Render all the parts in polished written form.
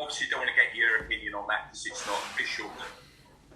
obviously don't want to get your opinion on that because it's not official.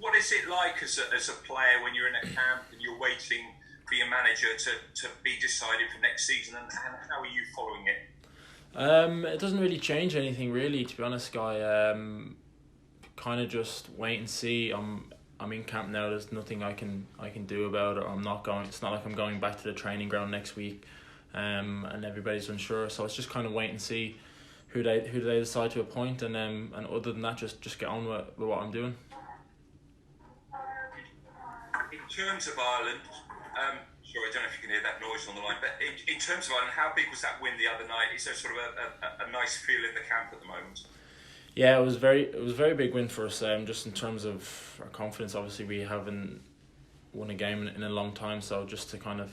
What is it like as a player when you're in a camp and you're waiting for your manager to be decided for next season, and how are you following it? It doesn't really change anything, really, to be honest, Guy. Kind of just wait and see. I'm in camp now. There's nothing I can do about it. I'm not going. It's not like I'm going back to the training ground next week, and everybody's unsure. So it's just kind of wait and see who they decide to appoint, and other than that, just get on with what I'm doing. In terms of Ireland, sorry, I don't know if you can hear that noise on the line, but in terms of Ireland, how big was that win the other night? Is there sort of a nice feel in the camp at the moment? Yeah, it was a very big win for us. Just in terms of our confidence, obviously we haven't won a game in a long time, so just to kind of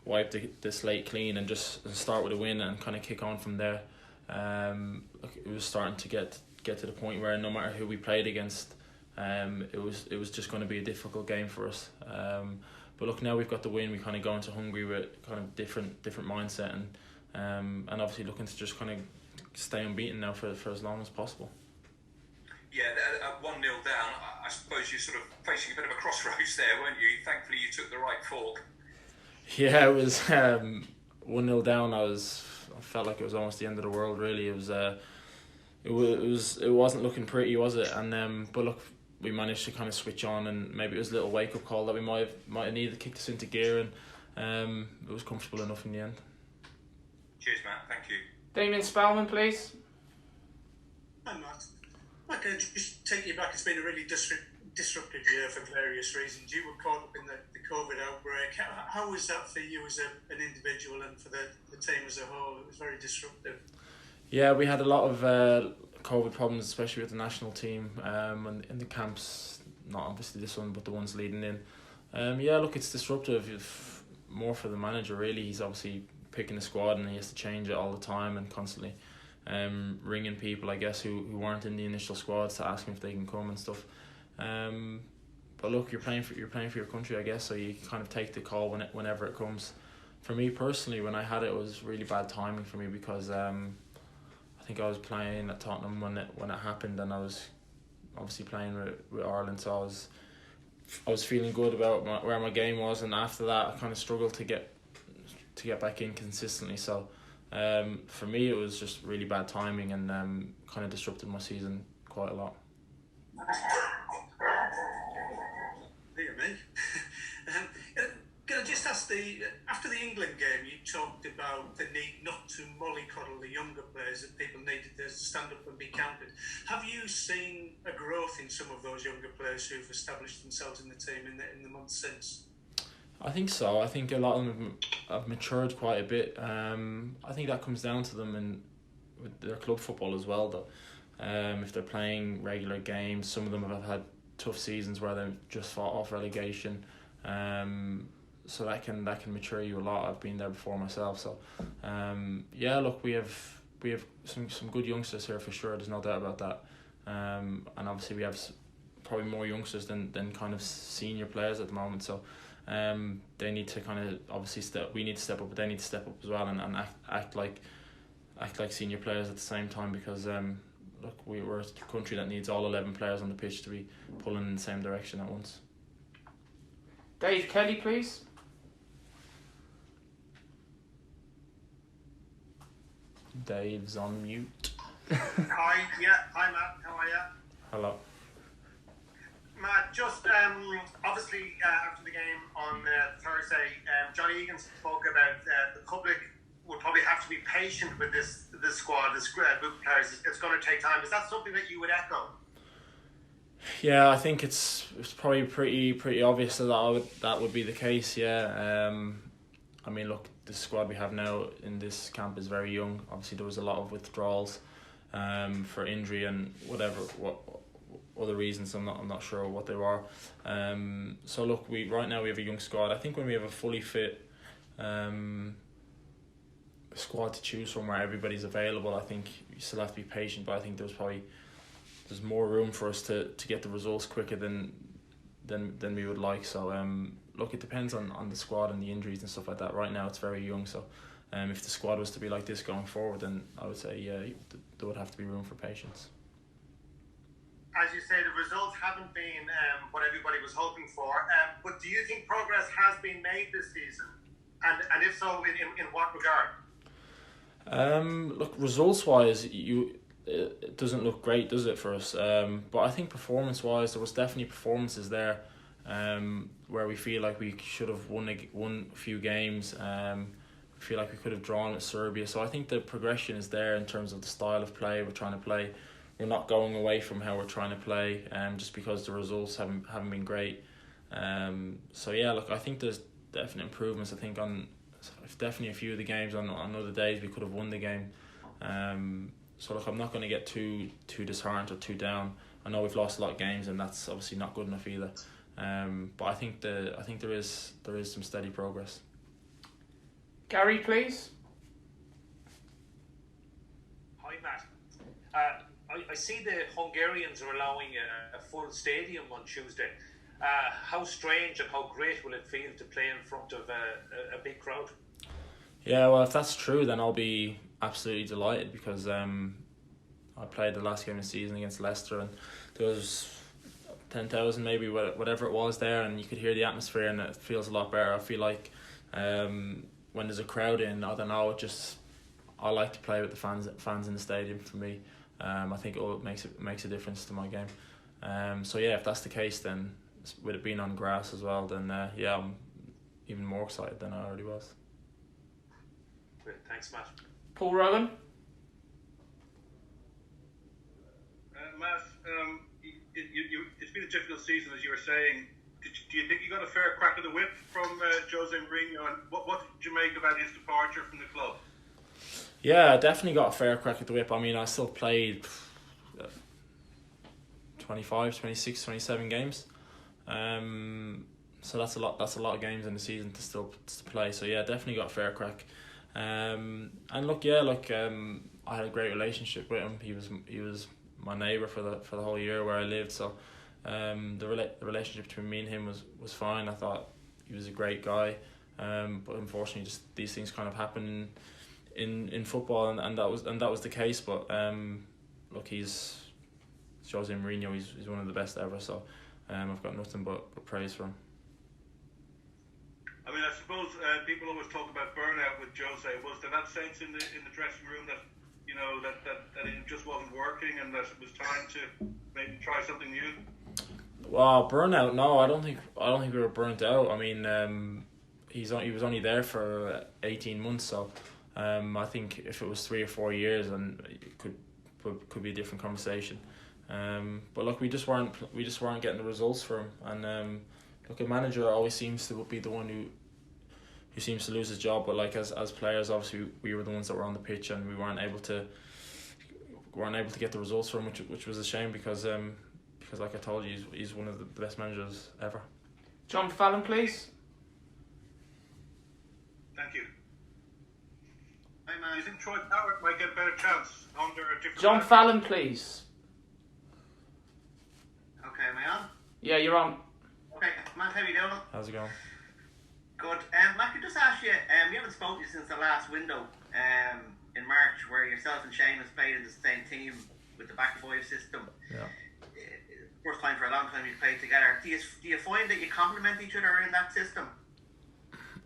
wipe the slate clean and just start with a win and kind of kick on from there. It was starting to get to the point where no matter who we played against, it was just going to be a difficult game for us. But look, now we've got the win. We kind of go into Hungary with kind of different mindset and obviously looking to just kind of stay unbeaten now for as long as possible. Yeah, 1-0 down. I suppose you're sort of facing a bit of a crossroads there, weren't you? Thankfully, you took the right fork. Yeah, it was 1-0 down. I felt like it was almost the end of the world. Really, it wasn't looking pretty, was it? And but look, we managed to kind of switch on, and maybe it was a little wake up call that we might have needed to kick us into gear, and it was comfortable enough in the end. Cheers, Matt. Thank you. Damien Spellman, please. Hi, Matt. I can just take you back. It's been a really disrupted year for various reasons. You were caught up in the COVID outbreak. How was that for you as an individual and for the team as a whole? It was very disruptive. Yeah, we had a lot of COVID problems, especially with the national team and in the camps, not obviously this one, but the ones leading in. Yeah, look, it's disruptive, more for the manager, really. He's obviously picking the squad and he has to change it all the time and constantly ringing people, I guess, who weren't in the initial squads to ask them if they can come and stuff. But look, you're playing for your country, I guess, so you kind of take the call whenever it comes. For me personally, when I had it, it was really bad timing for me because I think I was playing at Tottenham when it happened, and I was obviously playing with Ireland, so I was feeling good about where my game was, and after that I kind of struggled to get back in consistently. So for me it was just really bad timing and kind of disrupted my season quite a lot. Dear me. Can I just ask, after the England game, you talked about the need not to mollycoddle the younger players, that people needed to stand up and be counted. Have you seen a growth in some of those younger players who've established themselves in the team in the months since? I think so. I think a lot of them have matured quite a bit. I think that comes down to them and with their club football as well, though. If they're playing regular games, some of them have had tough seasons where they've just fought off relegation. So that can mature you a lot. I've been there before myself. So yeah, look, we have some good youngsters here for sure. There's no doubt about that. And obviously we have probably more youngsters than kind of senior players at the moment. So they need to kind of obviously we need to step up, but they need to step up as well and act like senior players at the same time, because look, we're a country that needs all 11 players on the pitch to be pulling in the same direction at once. Dave Kelly, please. Dave's on mute. Hi, Matt. How are you? Hello. Matt, just obviously after the game on Thursday, Johnny Egan spoke about the public would probably have to be patient with this squad, this group of players. It's going to take time. Is that something that you would echo? Yeah, I think it's probably pretty obvious that would be the case. Yeah, I mean, look, the squad we have now in this camp is very young. Obviously, there was a lot of withdrawals for injury and what other reasons. I'm not sure what they were. So look, right now we have a young squad. I think when we have a fully fit squad to choose from where everybody's available, I think you still have to be patient. But I think there's more room for us to get the results quicker than we would like. So look, it depends on the squad and the injuries and stuff like that. Right now it's very young, so if the squad was to be like this going forward, then I would say there would have to be room for patience. As you say, the results haven't been what everybody was hoping for. But do you think progress has been made this season? And if so, in what regard? Look, results-wise, it doesn't look great, does it, for us? But I think performance-wise, there was definitely performances there where we feel like we should have won a few games. We feel like we could have drawn with Serbia. So I think the progression is there in terms of the style of play we're trying to play. We're not going away from how we're trying to play, just because the results haven't been great. So yeah, look, I think there's definite improvements. I think on definitely a few of the games on other days we could have won the game. So look, I'm not going to get too disheartened or too down. I know we've lost a lot of games, and that's obviously not good enough either. But I think there is some steady progress. Gary, please. Hi, Matt. I see the Hungarians are allowing a full stadium on Tuesday. How strange and how great will it feel to play in front of a big crowd? Yeah, well, if that's true, then I'll be absolutely delighted, because I played the last game of the season against Leicester, and there was 10,000 maybe, whatever it was there, and you could hear the atmosphere, and it feels a lot better. I feel like when there's a crowd in, I don't know, I like to play with the fans in the stadium. For me, I think it makes a difference to my game. So yeah, if that's the case, then with it being on grass as well, then yeah, I'm even more excited than I already was. Great, thanks, Matt. Paul Rowan. Matt, it's been a difficult season, as you were saying. Do you think you got a fair crack of the whip from Jose Mourinho, and what did you make about his departure from the club? Yeah, I definitely got a fair crack at the whip. I mean, I still played 25, 26, 27 games. So that's a lot of games in the season to play. So yeah, definitely got a fair crack. And look, I had a great relationship with him. He was my neighbour for the whole year where I lived. So the relationship between me and him was fine. I thought he was a great guy. But unfortunately, just these things kind of happen in football, and that was the case. But look, he's Jose Mourinho. He's one of the best ever. So I've got nothing but praise for him. I mean, I suppose people always talk about burnout with Jose. Was there that sense in the dressing room that that it just wasn't working, and that it was time to maybe try something new? Well, burnout? No, I don't think we were burnt out. I mean, he was only there for 18 months, so I think if it was 3 or 4 years, then it could be a different conversation. But look, we just weren't getting the results for him, and look, a manager always seems to be the one who seems to lose his job. But like as players, obviously we were the ones that were on the pitch, and we weren't able to get the results from him, which was a shame, because like I told you, he's one of the best managers ever. John Fallon, please. Thank you. Hey man, you think Troy Howard might get a better chance under a different? John Fallon, please. Okay, am I on? Yeah, you're on. Okay, Matt, how you doing? How's it going? Good. Matt, could just ask you, we haven't spoken to you since the last window in March, where yourself and Shane has played in the same team with the back five system. Yeah. First time for a long time you've played together. Do you find that you complement each other in that system?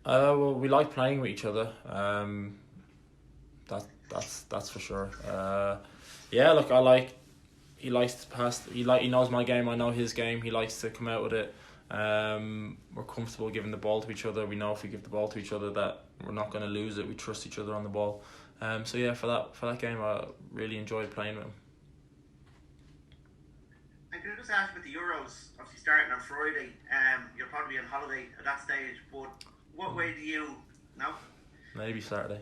Well, we like playing with each other. That's for sure. Yeah, look, he likes to pass. He knows my game. I know his game. He likes to come out with it. We're comfortable giving the ball to each other. We know if we give the ball to each other that we're not going to lose it. We trust each other on the ball. So yeah, for that game, I really enjoyed playing with him. And can I just ask, with the Euros obviously starting on Friday, you'll probably be on holiday at that stage. But what way do you? No. Maybe Saturday.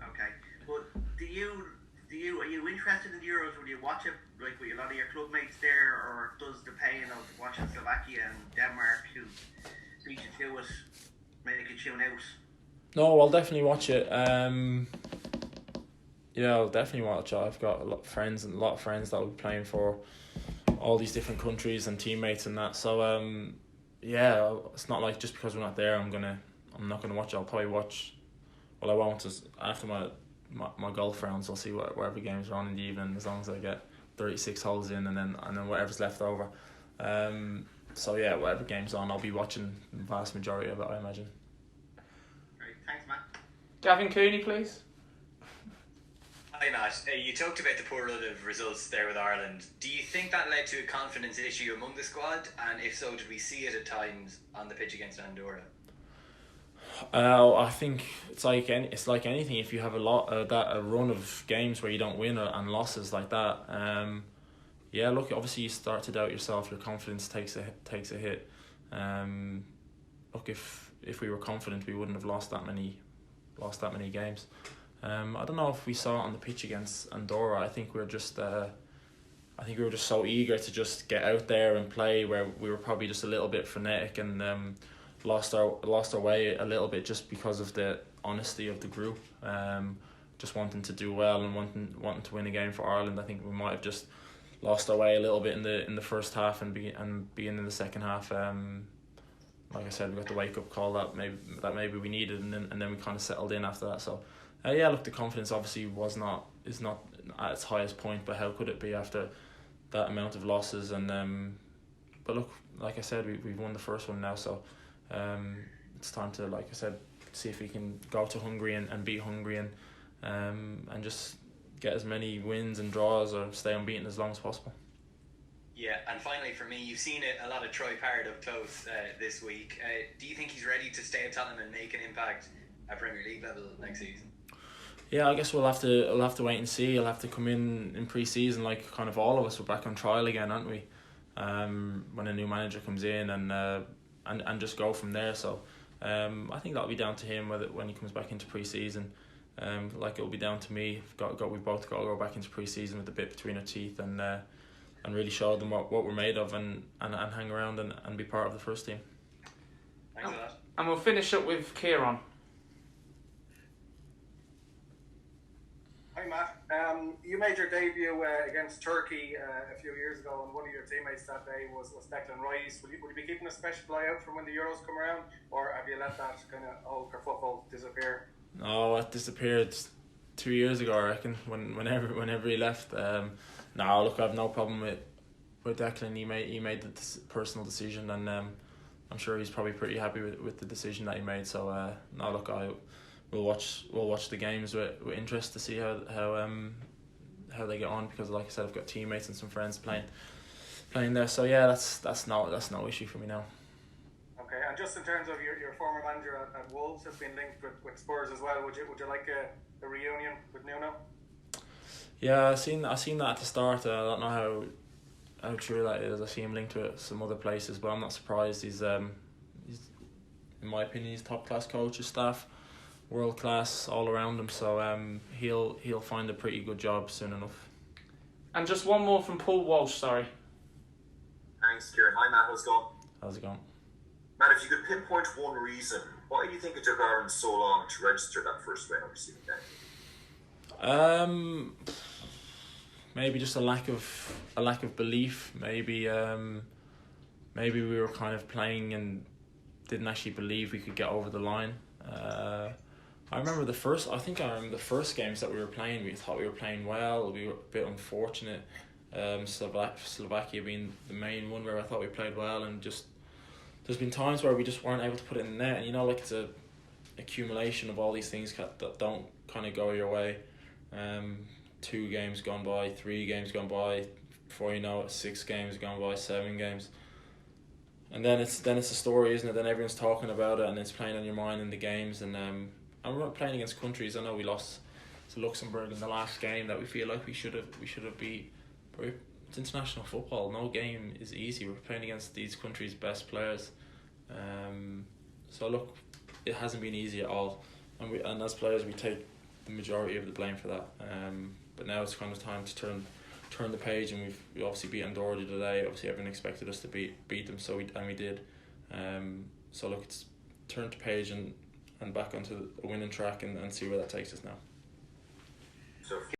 Okay, but are you interested in the Euros? Will you watch it like with a lot of your club mates there, or does the pain of watching Slovakia and Denmark, who beat you to it, make you tune out? No, I'll definitely watch it. Yeah, I'll definitely watch it. I've got a lot of friends that will be playing for all these different countries and teammates and that. So yeah, it's not like just because we're not there, I'm not gonna watch it. I'll probably watch Well, I won't. Just after my golf rounds, I'll see whatever games are on in the evening, as long as I get 36 holes in, and then whatever's left over. So yeah, whatever game's on, I'll be watching the vast majority of it, I imagine. Great, thanks, Matt. Gavin Cooney, please. Hi Matt, you talked about the poor run of results there with Ireland. Do you think that led to a confidence issue among the squad? And if so, did we see it at times on the pitch against Andorra? I think it's like anything. If you have a run of games where you don't win and losses like that, yeah. Look, obviously you start to doubt yourself. Your confidence takes a hit. Look, if we were confident, we wouldn't have lost that many games. I don't know if we saw it on the pitch against Andorra. I think we were just so eager to just get out there and play, where we were probably just a little bit frenetic and lost our way a little bit, just because of the honesty of the group. Just wanting to do well and wanting to win a game for Ireland. I think we might have just lost our way a little bit in the first half and being in the second half. Like I said, we got the wake up call that maybe we needed, and then we kind of settled in after that. So. Yeah, look, the confidence obviously is not at its highest point, but how could it be after that amount of losses? And but look, like I said, we've won the first one now, so it's time to, like I said, see if we can go to Hungary and beat Hungary and just get as many wins and draws or stay unbeaten as long as possible. Yeah, and finally for me, you've seen a lot of Troy Parrott up close this week. Do you think he's ready to stay at Tottenham and make an impact at Premier League level next season? Yeah, I guess we'll have to wait and see. He'll have to come in pre-season, like kind of all of us. We're back on trial again, aren't we? When a new manager comes in and just go from there. So I think that'll be down to him when he comes back into pre-season. Like it'll be down to me. We've both got to go back into pre-season with the bit between our teeth and really show them what we're made of and hang around and be part of the first team. Thanks for that. And we'll finish up with Kieran. Hi Matt, you made your debut against Turkey a few years ago, and one of your teammates that day was Declan Rice. Will you be keeping a special eye out for when the Euros come around, or have you let that kind of old football disappear? No, it disappeared 2 years ago, I reckon, whenever he left. No, look, I have no problem with Declan. He made the personal decision, and I'm sure he's probably pretty happy with the decision that he made. So no, look, we'll watch the games with interest to see how they get on, because like I said, I've got teammates and some friends playing there. So yeah, that's no issue for me now. Okay, and just in terms of your former manager at Wolves has been linked with Spurs as well. Would you like a reunion with Nuno? Yeah, I seen that at the start. I don't know how true that is. I see him linked with some other places, but I'm not surprised. He's in my opinion, he's top class coach, his staff world class all around him. So he'll find a pretty good job soon enough. And just one more from Paul Walsh. Sorry. Thanks, Kieran. Hi Matt, how's it going? How's it going? Matt, if you could pinpoint one reason, why do you think it took Ireland so long to register that first win over Sweden? Maybe just a lack of belief. Maybe we were kind of playing and didn't actually believe we could get over the line. I remember the first games that we were playing. We thought we were playing well. We were a bit unfortunate. Slovakia being the main one where I thought we played well, and just there's been times where we just weren't able to put it in the net. And like it's a accumulation of all these things that don't kind of go your way. 2 games gone by, 3 games gone by, before you know it, 6 games gone by, 7 games, and then it's a story, isn't it? Then everyone's talking about it, and it's playing on your mind in the games. And we're playing against countries. I know we lost to Luxembourg in the last game that we feel like we should have beat. But it's international football. No game is easy. We're playing against these countries' best players. So look, it hasn't been easy at all, and as players we take the majority of the blame for that. But now it's kind of time to turn the page, and we obviously beat Doherty today. Obviously everyone expected us to beat them, so we did. So look, it's turn the page and back onto a winning track and see where that takes us now. So